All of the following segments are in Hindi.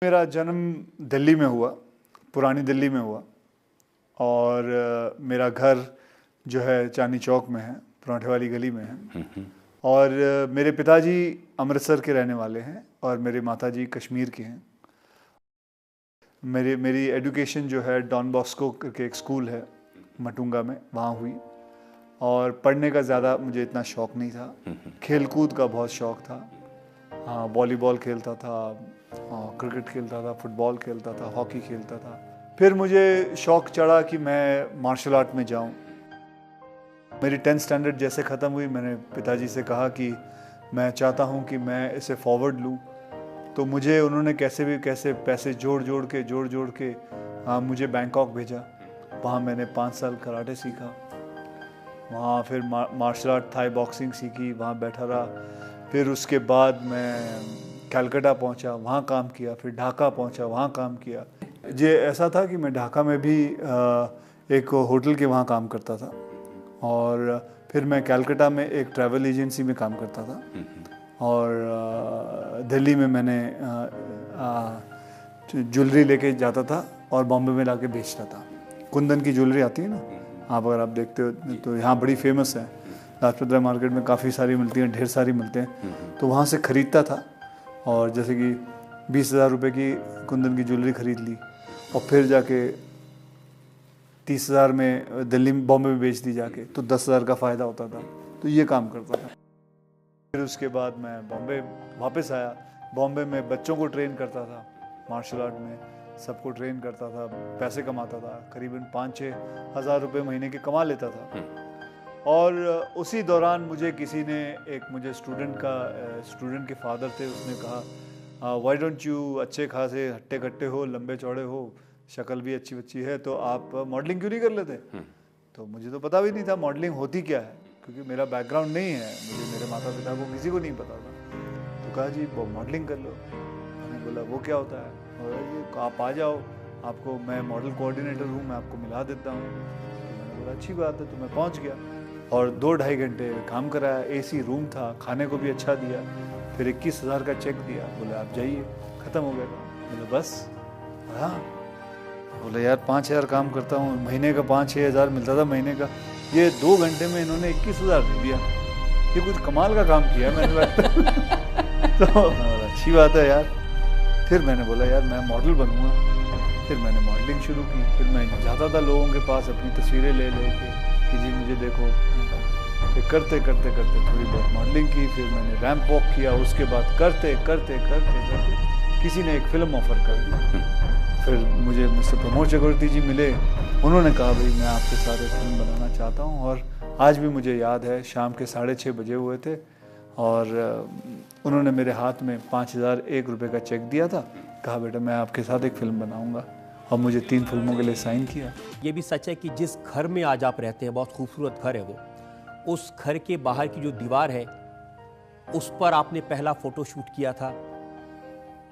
मेरा जन्म दिल्ली में हुआ, पुरानी दिल्ली में हुआ और मेरा घर जो है चांदनी चौक में है, पराठे वाली गली में है। और मेरे पिताजी अमृतसर के रहने वाले हैं और मेरे माताजी कश्मीर के हैं। मेरी एजुकेशन जो है डॉन बॉस्को करके एक स्कूल है मटुंगा में, वहाँ हुई। और पढ़ने का ज़्यादा मुझे इतना शौक़ नहीं था, खेल कूद का बहुत शौक़ था। हाँ, वॉलीबॉल खेलता था, क्रिकेट खेलता था, फुटबॉल खेलता था, हॉकी खेलता था। फिर मुझे शौक़ चढ़ा कि मैं मार्शल आर्ट में जाऊँ। मेरी 10th स्टैंडर्ड जैसे ख़त्म हुई, मैंने पिताजी से कहा कि मैं चाहता हूँ कि मैं इसे फॉरवर्ड लूँ। तो मुझे उन्होंने कैसे पैसे जोड़ जोड़ के मुझे बैंकॉक भेजा। वहाँ मैंने 5 साल कराटे सीखा। वहाँ फिर मार्शल आर्ट, थाई बॉक्सिंग सीखी, वहाँ बैठा रहा। फिर उसके बाद मैं कलकत्ता पहुँचा, वहाँ काम किया। फिर ढाका पहुँचा, वहाँ काम किया। ये ऐसा था कि मैं ढाका में भी एक होटल के वहाँ काम करता था और फिर मैं कलकत्ता में एक ट्रैवल एजेंसी में काम करता था और दिल्ली में मैंने ज्वेलरी लेके जाता था और बॉम्बे में लाके बेचता था। कुंदन की ज्वेलरी आती है ना, आप अगर आप देखते हो तो यहाँ बड़ी फेमस है। लाजपत राय मार्केट में काफ़ी सारी मिलती हैं, ढेर सारी मिलते हैं। तो वहाँ से ख़रीदता था और जैसे कि 20,000 रुपये की कुंदन की ज्वेलरी ख़रीद ली और फिर जाके 30,000 में दिल्ली में, बॉम्बे में बेच दी जाके, तो 10,000 का फ़ायदा होता था। तो ये काम करता था। फिर उसके बाद मैं बॉम्बे वापस आया। बॉम्बे में बच्चों को ट्रेन करता था, मार्शल आर्ट में सबको ट्रेन करता था, पैसे कमाता था। करीबन 5-6 हज़ार रुपये महीने के कमा लेता था। और उसी दौरान मुझे किसी ने, मुझे स्टूडेंट के फादर थे, उसने कहा व्हाई डोंट यू, अच्छे खासे हट्टे कट्टे हो, लंबे चौड़े हो, शक्ल भी अच्छी बच्ची है, तो आप मॉडलिंग क्यों नहीं कर लेते? तो मुझे तो पता भी नहीं था मॉडलिंग होती क्या है, क्योंकि मेरा बैकग्राउंड नहीं है, मुझे मेरे माता पिता को किसी को नहीं पता था। तो कहा जी वो मॉडलिंग कर लो। मैंने बोला वो क्या होता है? और ये आप आ जाओ, आपको मैं मॉडल कोऑर्डिनेटर हूँ, मैं आपको मिला देता हूँ। तो मैंने बोला अच्छी बात है। तो मैं पहुँच गया और 2-2.5 घंटे काम कराया। AC रूम था, खाने को भी अच्छा दिया। फिर 21,000 का चेक दिया, बोले आप जाइए, ख़त्म हो गया। बोले बस? हाँ। बोले यार 5,000 काम करता हूँ, महीने का 5-6 हज़ार मिलता था महीने का, ये 2 घंटे में इन्होंने 21,000 दे दिया। ये कुछ कमाल का काम किया मैंने लगता। तो अच्छी बात है यार। फिर मैंने बोला यार मैं मॉडल बनूँगा। फिर मैंने मॉडलिंग शुरू की। फिर मैं जाता था लोगों के पास अपनी तस्वीरें ले के कि जी मुझे देखो। फिर करते थोड़ी बहुत मॉडलिंग की। फिर मैंने रैंप वॉक किया। उसके बाद करते किसी ने एक फ़िल्म ऑफ़र कर दी। फिर मुझे मुझसे प्रमोद चक्रवर्ती जी मिले। उन्होंने कहा भाई मैं आपके साथ एक फिल्म बनाना चाहता हूँ। और आज भी मुझे याद है, शाम के 6:30 बजे हुए थे और उन्होंने मेरे हाथ में 5,001 रुपये का चेक दिया था। कहा बेटा मैं आपके साथ एक फ़िल्म बनाऊँगा, और मुझे 3 फिल्मों के लिए साइन किया। ये भी सच है कि जिस घर में आज आप रहते हैं, बहुत खूबसूरत घर है वो, उस घर के बाहर की जो दीवार है उस पर आपने पहला फ़ोटो शूट किया था।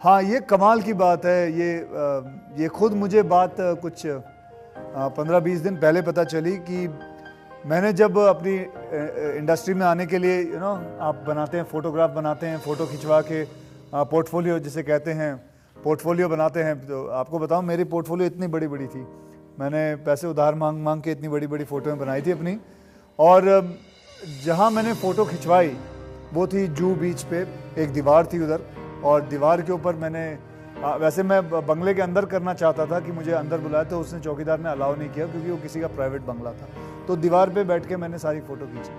हाँ, ये कमाल की बात है। ये खुद मुझे बात कुछ 15-20 दिन पहले पता चली कि मैंने जब अपनी इंडस्ट्री में आने के लिए आप बनाते हैं, फ़ोटोग्राफ बनाते हैं, फ़ोटो खिंचवा के पोर्टफोलियो जिसे कहते हैं, पोर्टफोलियो बनाते हैं। तो आपको बताऊं मेरी पोर्टफोलियो इतनी बड़ी थी। मैंने पैसे उधार मांग के इतनी बड़ी फ़ोटोएँ बनाई थी अपनी। और जहाँ मैंने फ़ोटो खिंचवाई वो थी जूहू बीच पे, एक दीवार थी उधर, और दीवार के ऊपर मैंने वैसे मैं बंगले के अंदर करना चाहता था कि मुझे अंदर बुलाया, तो उसने, चौकीदार ने अलाउ नहीं किया क्योंकि वो किसी का प्राइवेट बंगला था। तो दीवार पे बैठ के मैंने सारी फ़ोटो खींची।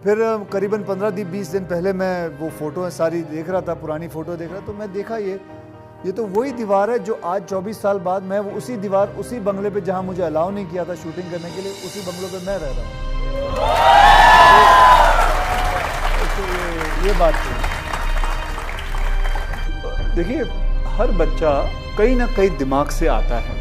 फिर करीबन 15-20 दिन पहले मैं वो फ़ोटो सारी देख रहा था, पुरानी फ़ोटो देख रहा, तो मैं देखा ये तो वही दीवार है जो आज 24 साल बाद मैं उसी दीवार, उसी बंगले पे जहाँ मुझे अलाउ नहीं किया था शूटिंग करने के लिए, उसी बंगलों पे मैं रह रहा हूँ। तो ये बात थी। देखिए, हर बच्चा कहीं ना कहीं दिमाग से आता है।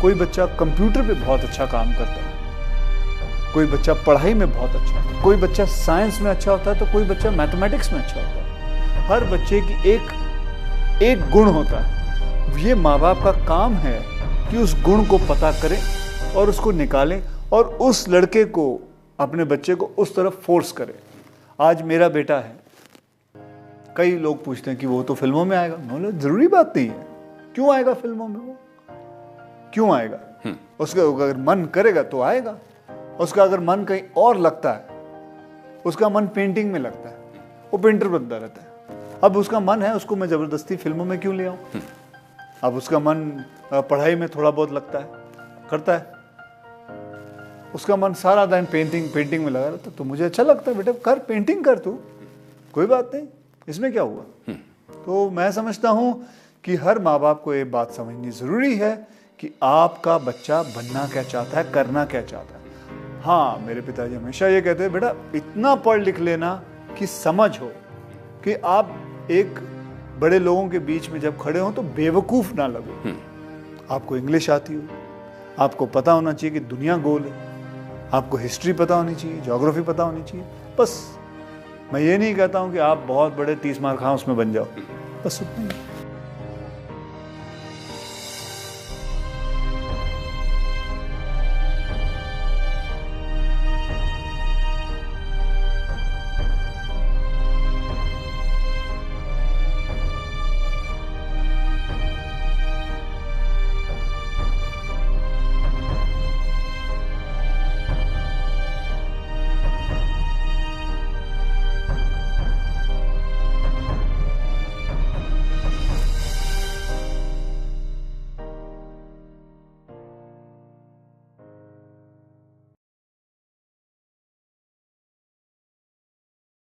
कोई बच्चा कंप्यूटर पे बहुत अच्छा काम करता है, कोई बच्चा पढ़ाई में बहुत अच्छा है, कोई बच्चा साइंस में अच्छा होता है, तो कोई बच्चा मैथमेटिक्स में अच्छा होता है। हर बच्चे की एक गुण होता है। ये माँ बाप का काम है कि उस गुण को पता करें और उसको निकालें और उस लड़के को, अपने बच्चे को उस तरफ फोर्स करें। आज मेरा बेटा है, कई लोग पूछते हैं कि वो तो फिल्मों में आएगा। मैं बोला ज़रूरी बात नहीं है, क्यों आएगा फिल्मों में, वो क्यों आएगा? उसका अगर मन करेगा तो आएगा। उसका अगर मन कहीं और लगता है, उसका मन पेंटिंग में लगता है, वो पेंटर बनता रहता है। अब उसका मन है, उसको मैं ज़बरदस्ती फिल्मों में क्यों ले आऊँ? अब उसका मन पढ़ाई में थोड़ा बहुत लगता है, करता है, उसका मन सारा दिन पेंटिंग में लगा रहता है, तो मुझे अच्छा लगता है, बेटा कर, पेंटिंग कर तू, कोई बात नहीं, इसमें क्या हुआ? तो मैं समझता हूँ कि हर माँ बाप को ये बात समझनी ज़रूरी है कि आपका बच्चा बनना क्या चाहता है, करना क्या चाहता है। हाँ, मेरे पिताजी हमेशा ये कहते हैं, बेटा इतना पढ़ लिख लेना कि समझ हो कि आप एक बड़े लोगों के बीच में जब खड़े हो तो बेवकूफ़ ना लगो। आपको इंग्लिश आती हो, आपको पता होना चाहिए कि दुनिया गोल है, आपको हिस्ट्री पता होनी चाहिए, ज्योग्राफी पता होनी चाहिए। बस मैं ये नहीं कहता हूँ कि आप बहुत बड़े 30 मार्क हाँ उसमें बन जाओ, बस उतना ही।